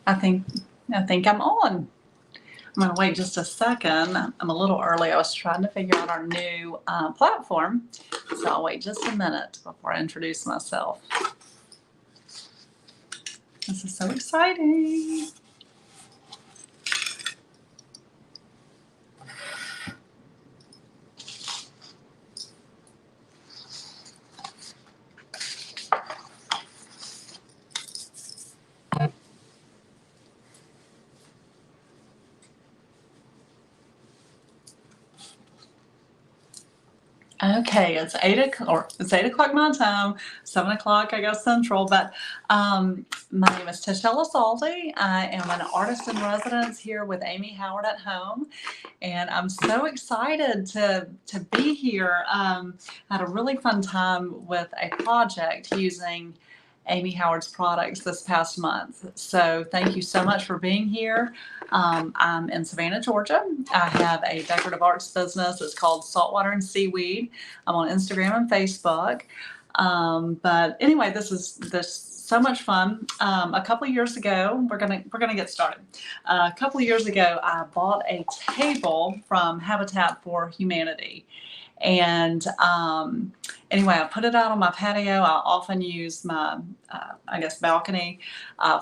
I think I'm on. I'm going to wait just a second. I'm a little early. I was trying to figure out our new platform, so I'll wait just a minute before I introduce myself. This is so exciting. Okay, it's 8 o'clock my time, 7 o'clock I guess Central. But my name is Tish. I am an artist in residence here with Amy Howard at home, and I'm so excited to be here. I had a really fun time with a project using Amy Howard's products this past month. So thank you so much for being here. I'm in Savannah, Georgia. I have a decorative arts business. It's called Saltwater and Seaweed. I'm on Instagram and Facebook. But anyway, this is so much fun. A couple of years ago, we're gonna get started. A couple of years ago, I bought a table from Habitat for Humanity. And anyway, I put it out on my patio. I often use my, balcony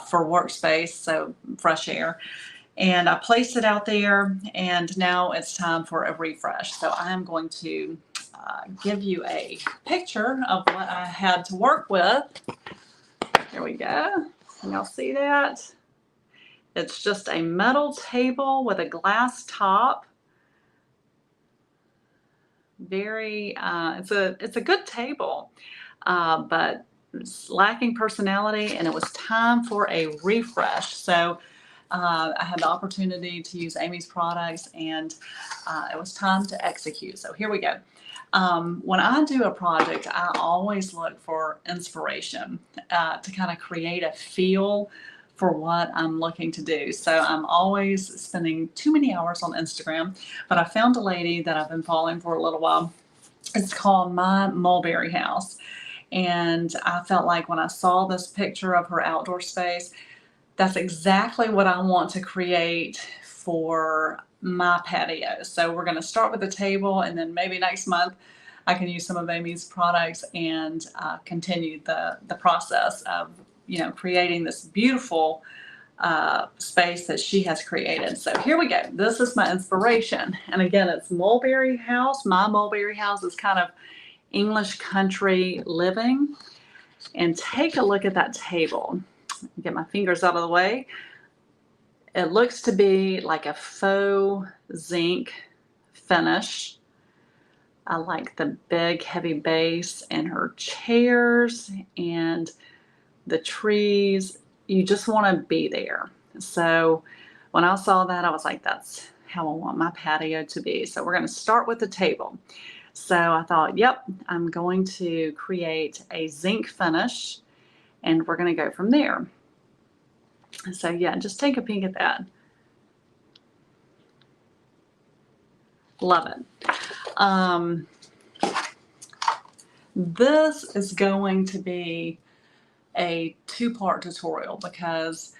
for workspace, so fresh air. And I placed it out there, and now it's time for a refresh. So I am going to give you a picture of what I had to work with. Here we go. Can y'all see that? It's just a metal table with a glass top. It's a good table, but it's lacking personality, and it was time for a refresh. So I had the opportunity to use Amy's products, and it was time to execute. So here we go. When I do a project, I always look for inspiration to kind of create a feel for what I'm looking to do. So I'm always spending too many hours on Instagram, but I found a lady that I've been following for a little while. It's called My Mulberry House. And I felt like when I saw this picture of her outdoor space, that's exactly what I want to create for my patio. So we're going to start with the table, and then maybe next month I can use some of Amy's products and continue the process of creating this beautiful space that she has created. So here we go. This is my inspiration. And again, it's Mulberry House. My Mulberry House is kind of English country living. And take a look at that table. Get my fingers out of the way. It looks to be like a faux zinc finish. I like the big heavy base and her chairs and the trees. You just want to be there. So when I saw that, I was like, that's how I want my patio to be. So we're going to start with the table. So I thought, yep, I'm going to create a zinc finish, and we're going to go from there. So yeah, just take a peek at that. Love it. This is going to be a two-part tutorial because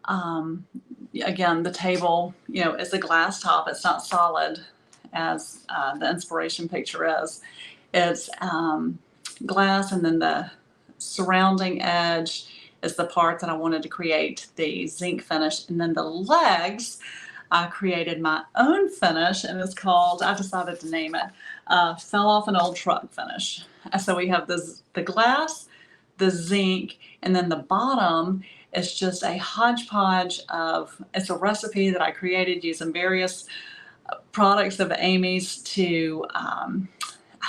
again, the table is a glass top. It's not solid as the inspiration picture is. It's glass, and then the surrounding edge is the part that I wanted to create the zinc finish. And then the legs, I created my own finish, and it's called, I decided to name it, Fell Off an Old Truck Finish. So we have the glass, the zinc, and then the bottom is just a hodgepodge of, it's a recipe that I created using various products of Amy's to, I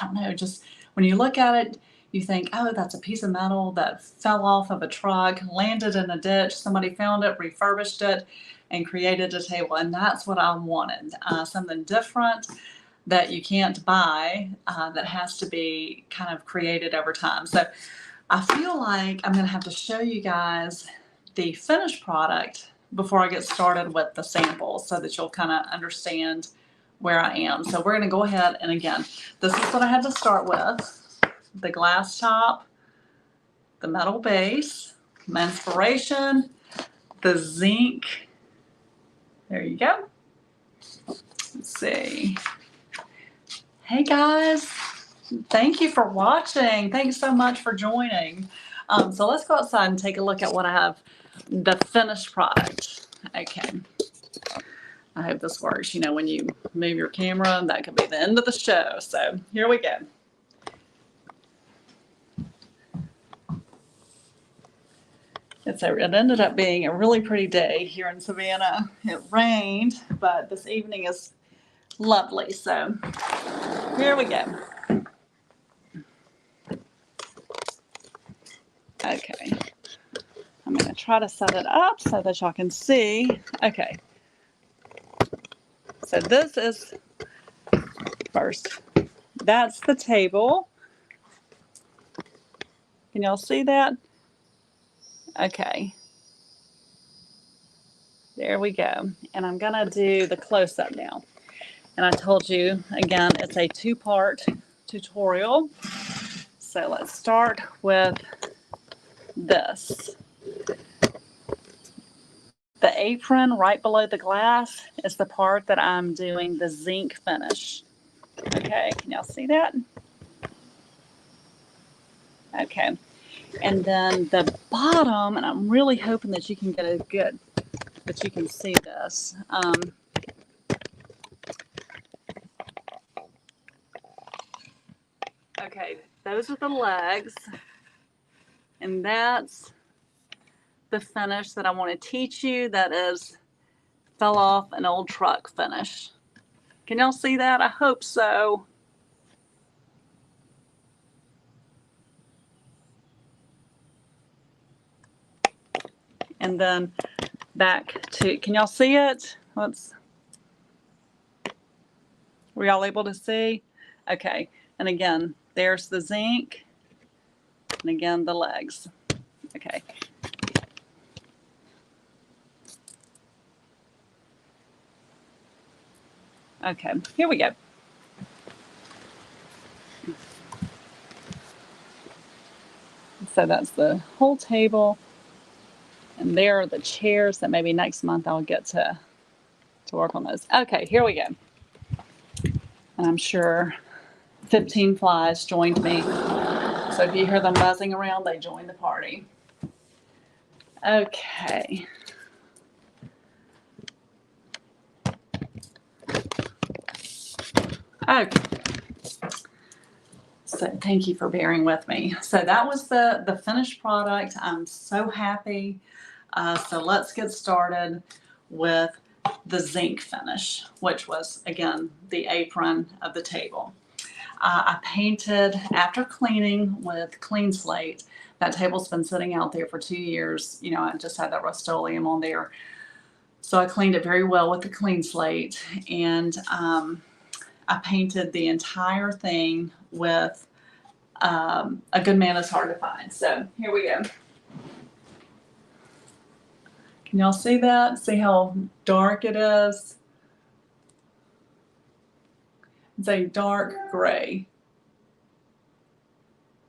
don't know, just when you look at it, you think, oh, that's a piece of metal that fell off of a truck, landed in a ditch, somebody found it, refurbished it, and created a table. And that's what I wanted, something different that you can't buy, that has to be kind of created over time. So I feel like I'm going to have to show you guys the finished product before I get started with the samples so that you'll kind of understand where I am. So we're going to go ahead, and again, this is what I had to start with. The glass top, the metal base, my inspiration, the zinc. There you go. Let's see. Hey guys, thank you for watching. Thanks so much for joining. So let's go outside and take a look at what I have, the finished product. Okay. I hope this works. You know, when you move your camera, that could be the end of the show. So here we go. It ended up being a really pretty day here in Savannah. It rained, but this evening is lovely. So here we go. Okay. I'm going to try to set it up so that y'all can see. Okay. So this is first. That's the table. Can y'all see that? Okay. There we go. And I'm going to do the close-up now. And I told you, again, it's a two-part tutorial. So let's start with this. The apron right below the glass is the part that I'm doing the zinc finish. Okay, can y'all see that? Okay. And then the bottom, and I'm really hoping that you can get it good, that you can see this. Okay, those are the legs, and that's the finish that I want to teach you. That is fell off an old truck finish. Can y'all see that? I hope so. And then back to, can y'all see it? Were y'all able to see? Okay. And again, there's the zinc. And again, the legs. Okay. Okay, here we go. So that's the whole table. And there are the chairs that maybe next month I'll get to work on those. Okay, here we go. And I'm sure 15 flies joined me. So if you hear them buzzing around, they joined the party. Okay. Okay. So thank you for bearing with me. So that was the finished product. I'm so happy. So let's get started with the zinc finish, which was, again, the apron of the table. I painted, after cleaning with Clean Slate, that table's been sitting out there for 2 years. You know, I just had that Rust-Oleum on there. So I cleaned it very well with the Clean Slate, and I painted the entire thing with A Good Man Is Hard to Find. So here we go. Can y'all see that? See how dark it is? It's a dark gray.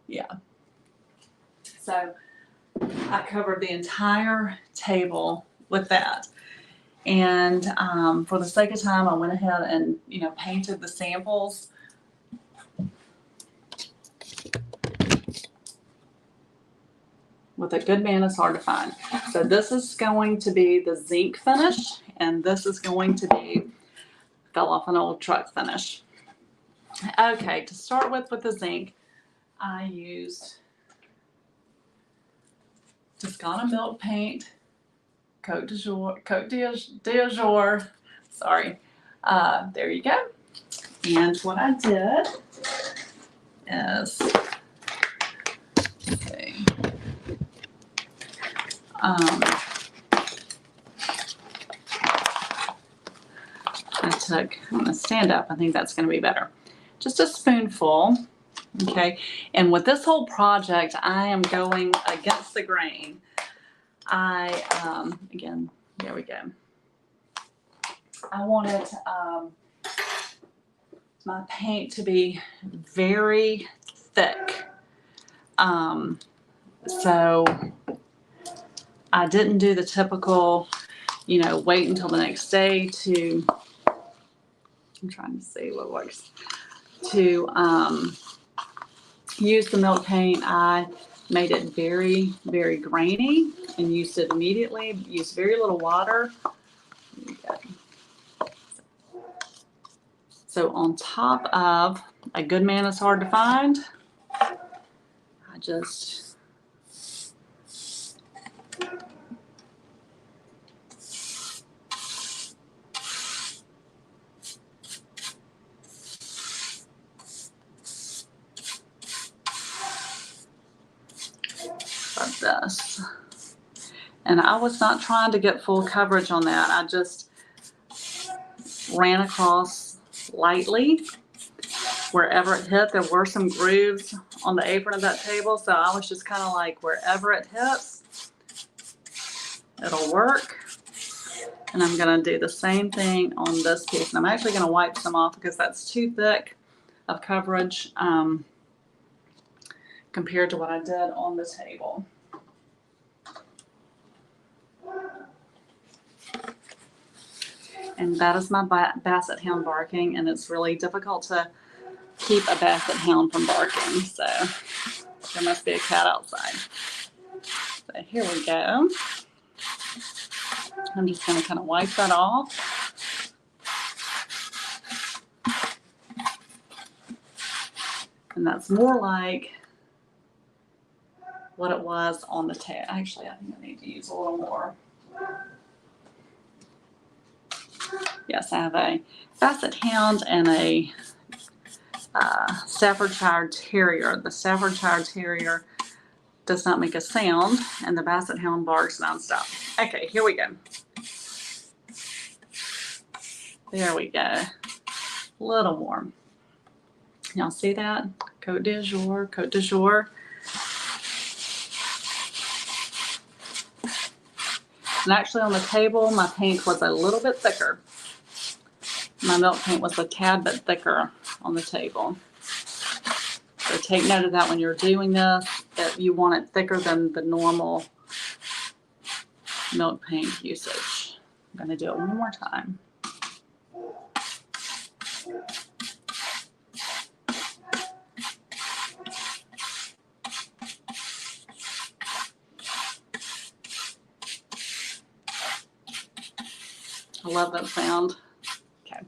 Yeah. So I covered the entire table with that. And for the sake of time, I went ahead and, you know, painted the samples. With A Good Man Is Hard to Find. So this is going to be the zinc finish, and this is going to be Fell Off an Old Truck finish. Okay, to start with the zinc, I used Toscana milk paint, Cote d'Azur, sorry. There you go. And what I did is, let's see, I'm going to stand up. I think that's going to be better. Just a spoonful. Okay. And with this whole project, I am going against the grain. Again, there we go. I wanted my paint to be very thick. So I didn't do the typical, you know, wait until the next day to, I'm trying to see what works, to use the milk paint. I made it very, very grainy and used it immediately, used very little water. So on top of A Good Man Is Hard to Find, I just like this. And I was not trying to get full coverage on that. I just ran across lightly wherever it hit. There were some grooves on the apron of that table, so I was just kind of like, wherever it hits, it'll work. And I'm going to do the same thing on this piece. And I'm actually going to wipe some off because that's too thick of coverage compared to what I did on the table. And that is my basset hound barking, and it's really difficult to keep a basset hound from barking, so there must be a cat outside. So here we go. I'm just going to kind of wipe that off. And that's more like what it was on the tail. Actually, I think I need to use a little more. Yes, I have a basset hound and a Staffordshire Terrier. The Staffordshire Terrier does not make a sound, and the basset hound barks nonstop. Okay, here we go. There we go. A little more. Y'all see that? Cote de jour, Cote de jour. And actually on the table, my paint was a little bit thicker. My milk paint was a tad bit thicker on the table. So take note of that when you're doing this. If you want it thicker than the normal milk paint usage. I'm going to do it one more time. I love that sound. Okay,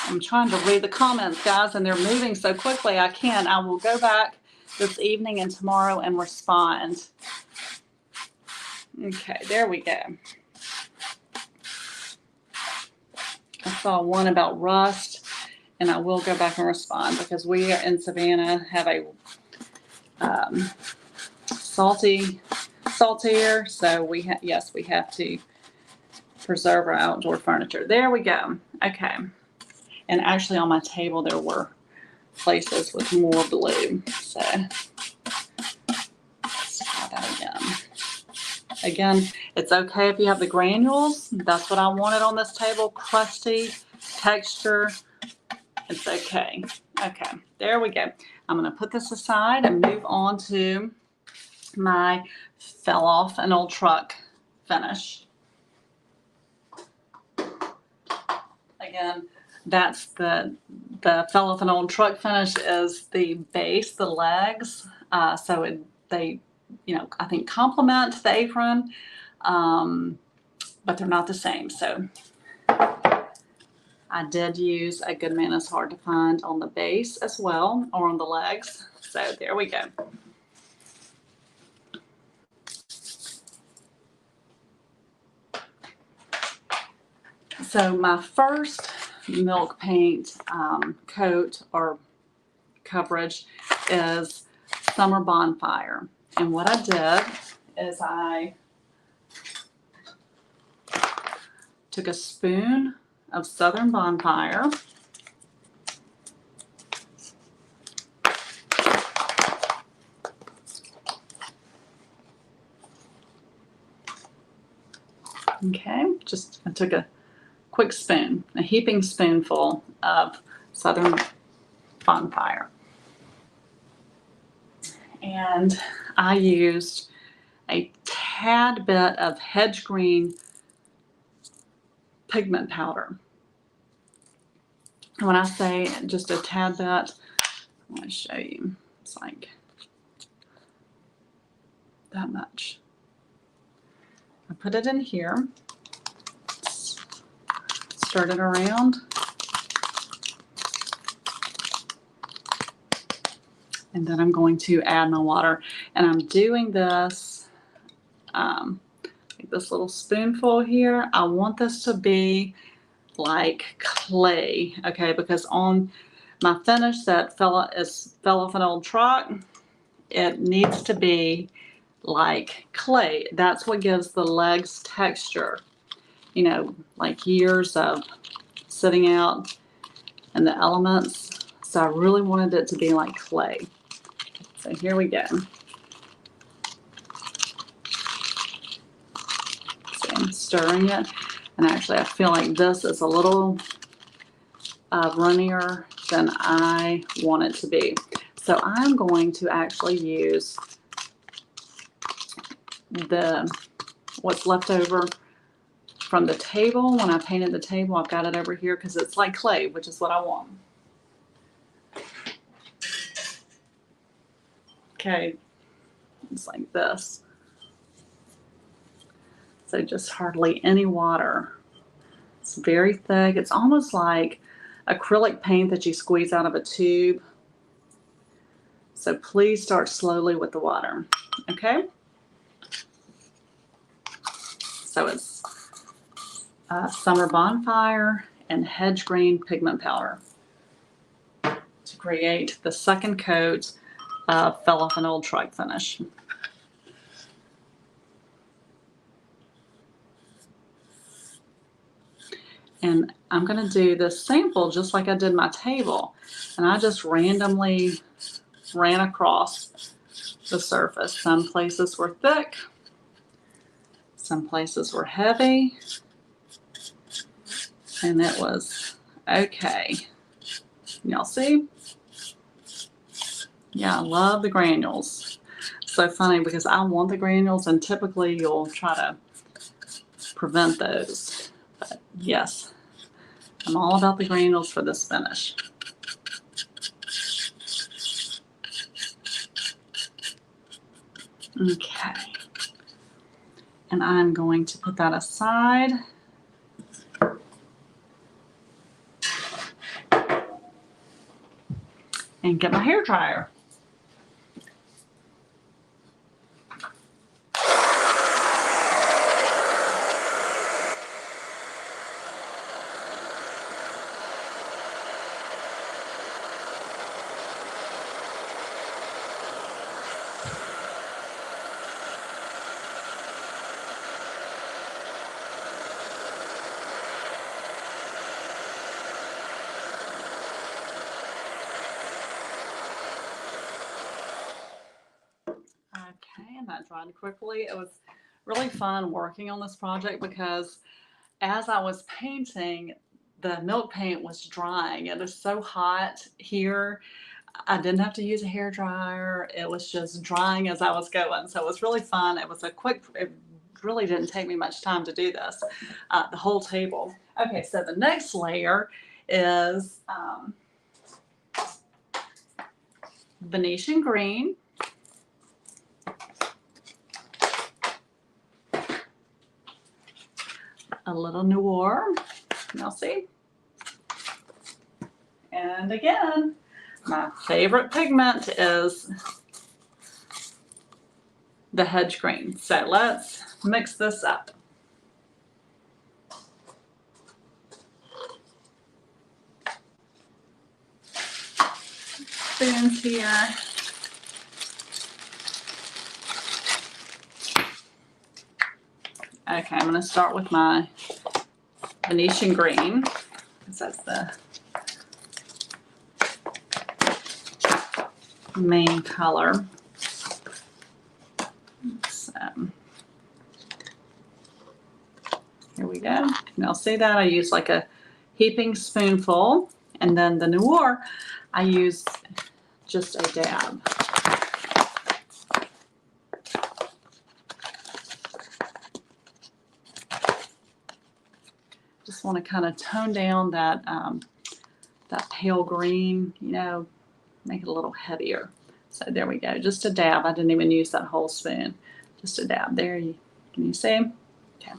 I'm trying to read the comments, guys, and they're moving so quickly I can't. I will go back this evening and tomorrow and respond. Okay, there we go. I saw one about rust, and I will go back and respond because we are in Savannah have a saltier, so we have to preserve our outdoor furniture. There we go. Okay, and actually on my table there were places with more blue, so let's try that again. Again, it's okay if you have the granules. That's what I wanted on this table. Crusty texture. It's okay. Okay, there we go. I'm going to put this aside and move on to my Fell Off an Old Truck finish. Again, that's the Fell Off an Old Truck finish is the base, the legs. So they, you know, I think complement the apron, but they're not the same. So I did use A Good Man Is Hard to Find on the base as well, or on the legs. So there we go. So my first milk paint coat or coverage is Summer Bonfire. And what I did is I took a spoon of Southern Bonfire, okay, I took a quick spoon, a heaping spoonful of Southern Bonfire. And I used a tad bit of hedge green pigment powder. And when I say just a tad bit, I want to show you. It's like that much. I put it in here, stir it around, and then I'm going to add my water. And I'm doing this, this little spoonful here. I want this to be like clay, okay? Because on my finish that fell off an old truck, it needs to be like clay. That's what gives the legs texture. You know, like years of sitting out in the elements. So I really wanted it to be like clay. So here we go. So I'm stirring it. And actually I feel like this is a little runnier than I want it to be. So I'm going to actually use what's left over from the table. When I painted the table, I've got it over here because it's like clay, which is what I want. Okay, it's like this. So just hardly any water. It's very thick. It's almost like acrylic paint that you squeeze out of a tube. So please start slowly with the water, okay? So it's Summer Bonfire and Hedge Green Pigment Powder to create the second coat of Fell Off an Old Truck finish. And I'm going to do this sample just like I did my table. And I just randomly ran across the surface. Some places were thick. Some places were heavy. And it was okay. Y'all see? Yeah, I love the granules. So funny because I want the granules and typically you'll try to prevent those. But yes, I'm all about the granules for this finish. Okay. And I'm going to put that aside. And get my hair dryer. Okay, and that dried quickly. It was really fun working on this project because as I was painting, the milk paint was drying. It is so hot here. I didn't have to use a hair dryer. It was just drying as I was going. So it was really fun. It was it really didn't take me much time to do this, the whole table. Okay, so the next layer is Venetian green. A little noir, y'all see? And again, my favorite pigment is the hedge green. So let's mix this up. Spoons here. Okay, I'm going to start with my Venetian green, because that's the main color. So, here we go. Now see that I use like a heaping spoonful And then the Noir, I use just a dab. Just want to kind of tone down that that pale green, you know, make it a little heavier. So there we go, just a dab. I didn't even use that whole spoon, just a dab. There, can you see? Okay.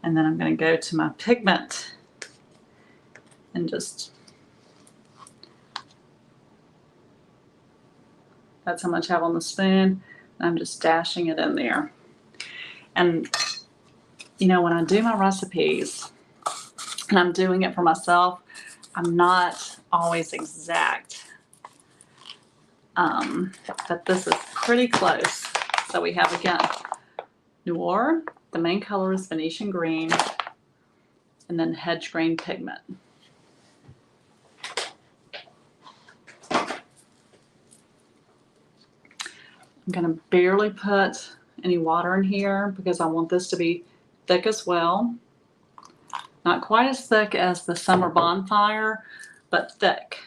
And then I'm going to go to my pigment and just, that's how much I have on the spoon. I'm just dashing it in there. And you know, when I do my recipes and I'm doing it for myself, I'm not always exact. But this is pretty close. So we have, again, Noir, the main color is Venetian green, and then hedge green pigment. I'm going to barely put any water in here because I want this to be thick as well. Not quite as thick as the Summer Bonfire, but thick.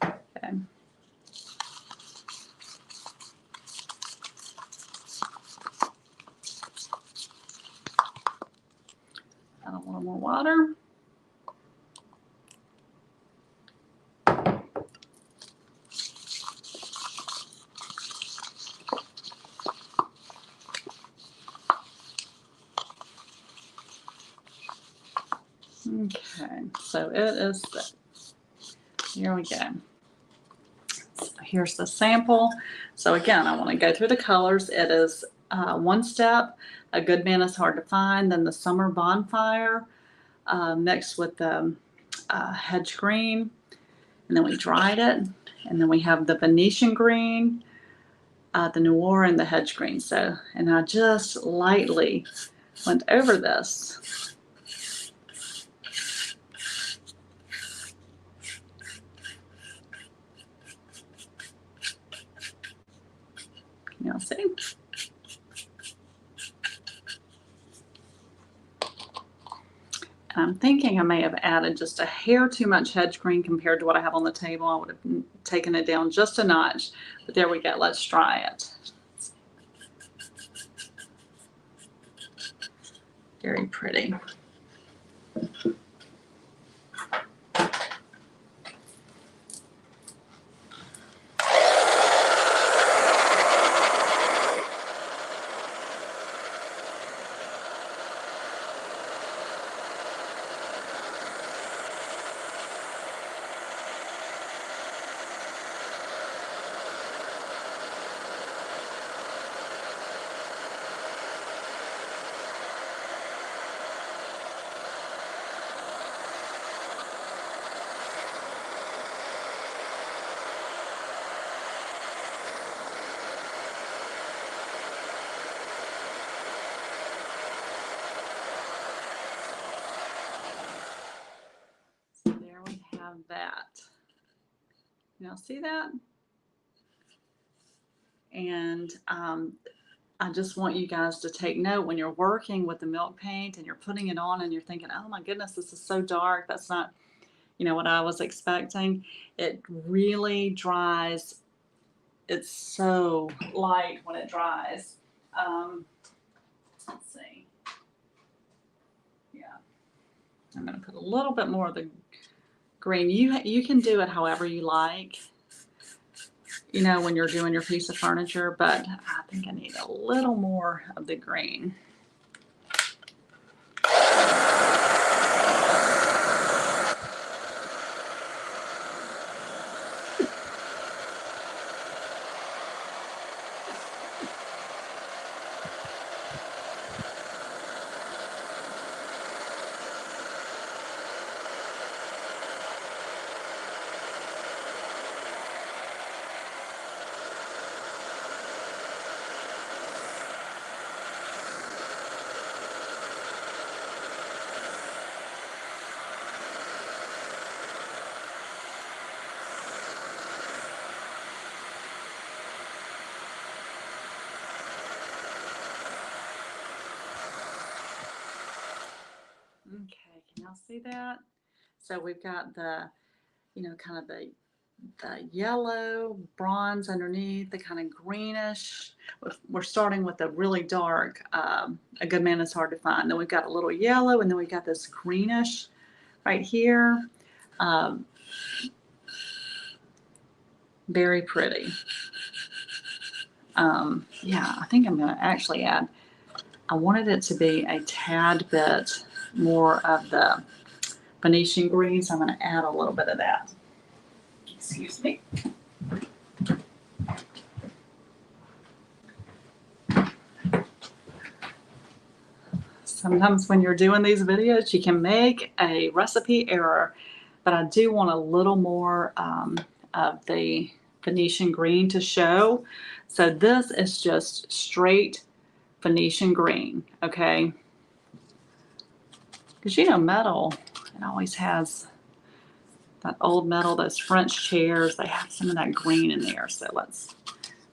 Okay. Add a little more water. Okay, so it is thick. Here we go. So here's the sample. So again, I want to go through the colors. It is one step. A Good Man Is Hard to Find. Then the Summer Bonfire mixed with the hedge green. And then we dried it. And then we have the Venetian green, the Noir, and the hedge green. So, and I just lightly went over this. Can y'all see? I'm thinking I may have added just a hair too much hedge green compared to what I have on the table. I would have taken it down just a notch, but there we go. Let's try it. Very pretty. That. Now see that? And I just want you guys to take note when you're working with the milk paint and you're putting it on and you're thinking, oh my goodness, this is so dark. That's not, you know, what I was expecting. It really dries. It's so light when it dries. Let's see. Yeah. I'm going to put a little bit more of the green. You can do it however you like, you know, when you're doing your piece of furniture, but I think I need a little more of the green. Okay, can y'all see that? So we've got the, kind of the yellow bronze underneath, the kind of greenish. We're starting with a really dark, a good man is hard to find. Then we've got a little yellow, and then we've got this greenish right here. Very pretty. Yeah, I think I'm going to actually add, I wanted it to be a tad bit more of the Venetian green, so I'm going to add a little bit of that. Excuse me. Sometimes when you're doing these videos, you can make a recipe error, but I do want a little more of the Venetian green to show. So this is just straight Venetian green, okay? Because metal, it always has that old metal, those French chairs, they have some of that green in there. So let's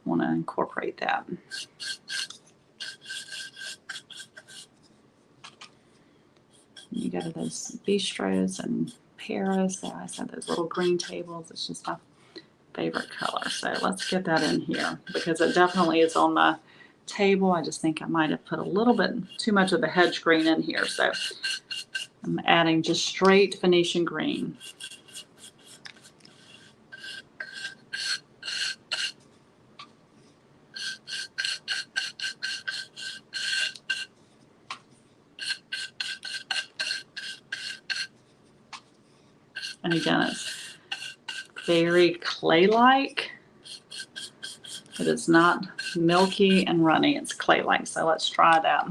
want to incorporate that. You go to those bistros and Paris, they always have those little green tables. It's just my favorite color. So let's get that in here because it definitely is on my table. I just think I might have put a little bit too much of the hedge green in here. So I'm adding just straight Venetian green. And again, it's very clay-like. It is not milky and runny. It's clay-like. So let's try that.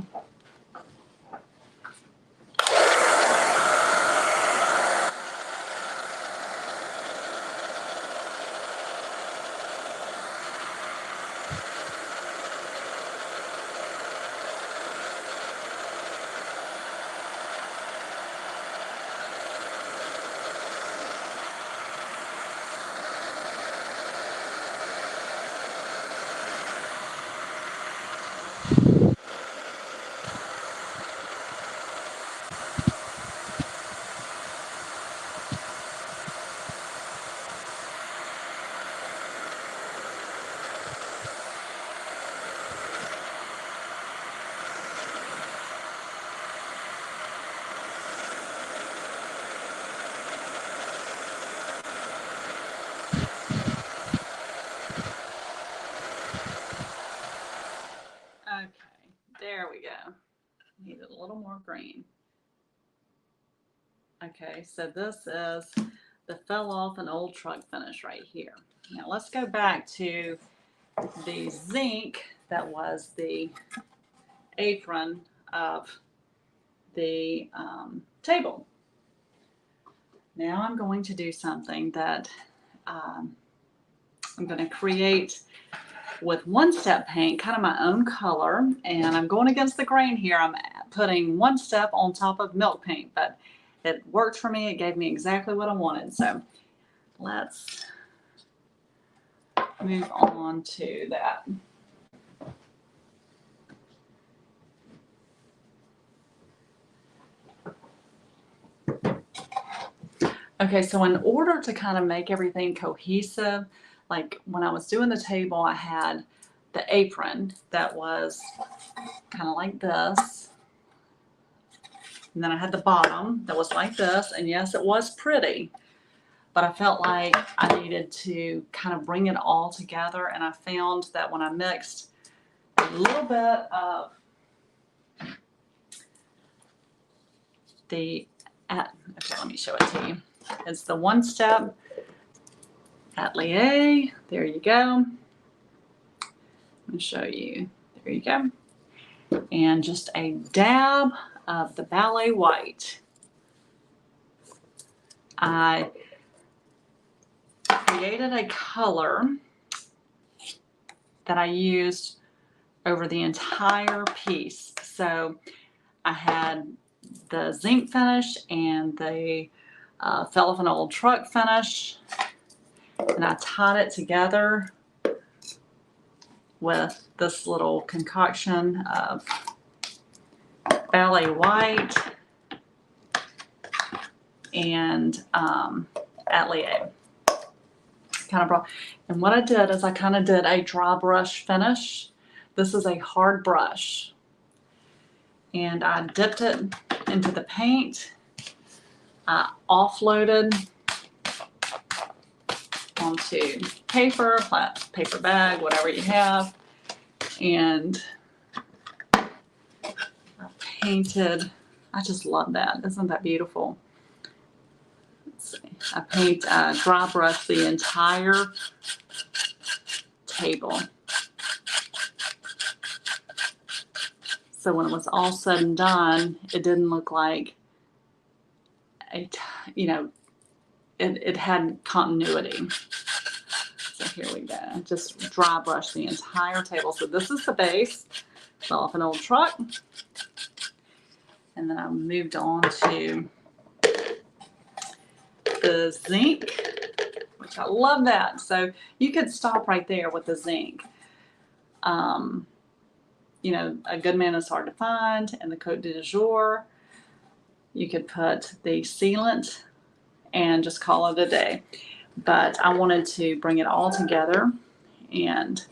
Okay, there we go. Needed a little more green. Okay, so this is the fell off an old truck finish right here. Now let's go back to the zinc that was the apron of the table. Now I'm going to do something that I'm going to create with one step paint, kind of my own color, and I'm going against the grain here. I'm putting one step on top of milk paint, but it worked for me. It gave me exactly what I wanted. So let's move on to that. Okay, so in order to kind of make everything cohesive, like when I was doing the table, I had the apron that was kind of like this. And then I had the bottom that was like this. And yes, it was pretty, but I felt like I needed to kind of bring it all together. And I found that when I mixed a little bit of okay, let me show it to you. It's the one step atelier. There you go. Let me show you. There you go. And just a dab of the ballet white. I created a color that I used over the entire piece. So I had the zinc finish and the fell off an old truck finish, and I tied it together with this little concoction of ballet white and Atelier. Kind of brought, and what I did is I kind of did a dry brush finish. This is a hard brush, and I dipped it into the paint. I offloaded onto paper, paper bag, whatever you have, and I painted. I just love that. Isn't that beautiful? Let's see. I dry brush the entire table. So when it was all said and done, it didn't look like it had continuity. So here we go. Just dry brush the entire table. So this is the base. Fell off an old truck. And then I moved on to the zinc, which I love that. So you could stop right there with the zinc. A good man is hard to find, and the Côte de Jour. You could put the sealant and just call it a day. But I wanted to bring it all together, and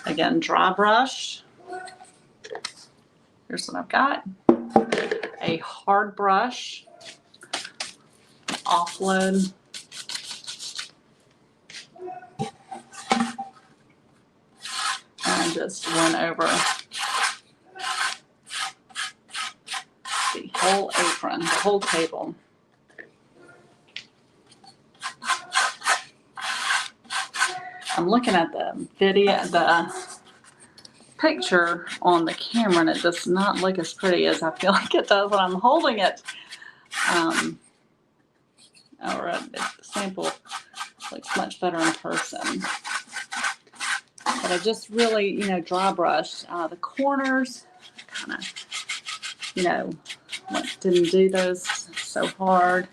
again, dry brush. Here's what I've got. A hard brush, offload. And just went over the whole apron, the whole table. I'm looking at the video, the picture on the camera, and it does not look as pretty as I feel like it does when I'm holding it. The sample looks much better in person. But I just really, dry brushed the corners, kind of, didn't do those so hard.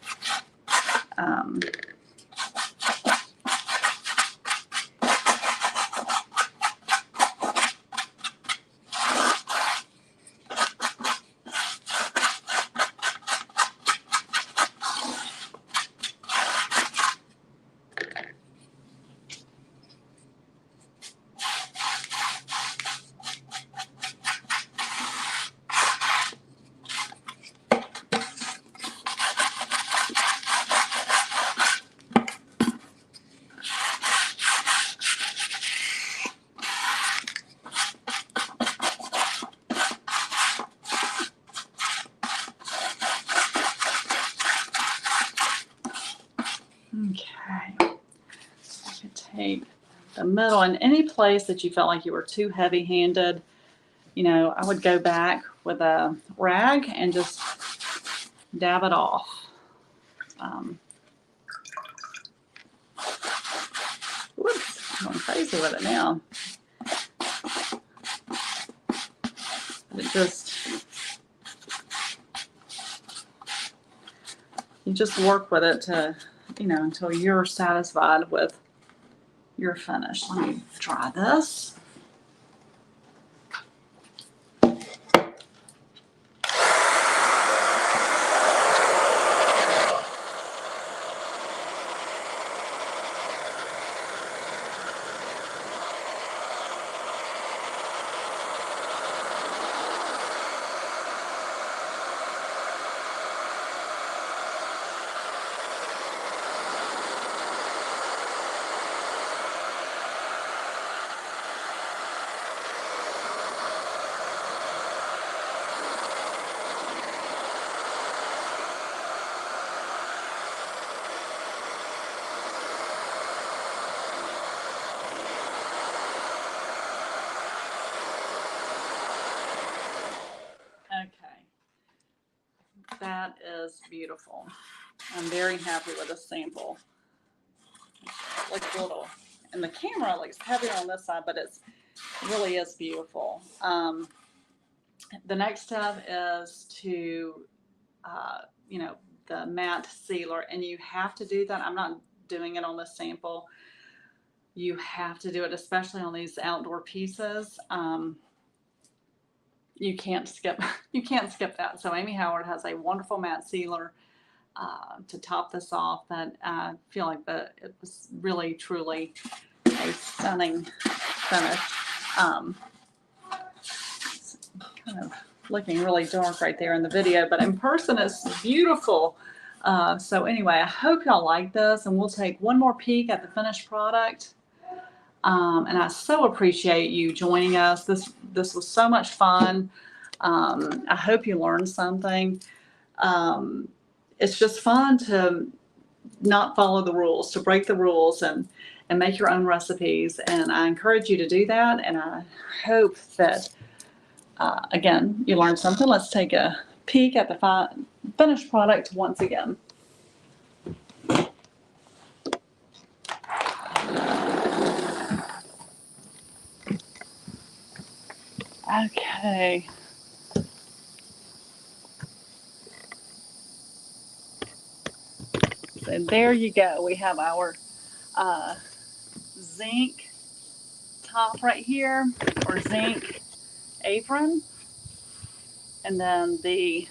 Okay, I could take the middle, and any place that you felt like you were too heavy-handed, I would go back with a rag and just dab it off. Whoops, I'm going crazy with it now. You just work with it to, until you're satisfied with your finish. Let me try this. Okay, that is beautiful. I'm very happy with the sample. It looks a little, and the camera looks heavier on this side, but it really is beautiful. The next step is to, the matte sealer, and you have to do that. I'm not doing it on this sample. You have to do it, especially on these outdoor pieces. You can't skip that. So Amy Howard has a wonderful matte sealer. to top this off, that I feel like it was really, truly a stunning finish. It's kind of looking really dark right there in the video, but in person it's beautiful. So anyway, I hope y'all like this, and we'll take one more peek at the finished product. And I so appreciate you joining us. This was so much fun. I hope you learned something. It's just fun to not follow the rules, to break the rules and make your own recipes. And I encourage you to do that. And I hope that, again, you learned something. Let's take a peek at the finished product once again. Okay. So there you go. We have our zinc top right here, or zinc apron, and then the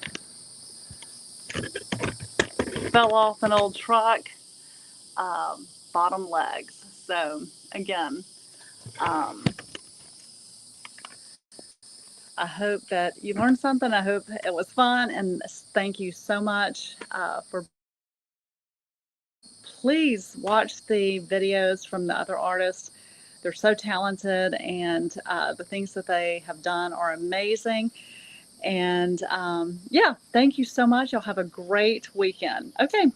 fell off an old truck bottom legs. So again, I hope that you learned something. I hope it was fun, and thank you so much for. Please watch the videos from the other artists. They're so talented, and the things that they have done are amazing. And yeah, thank you so much. You'll have a great weekend. Okay,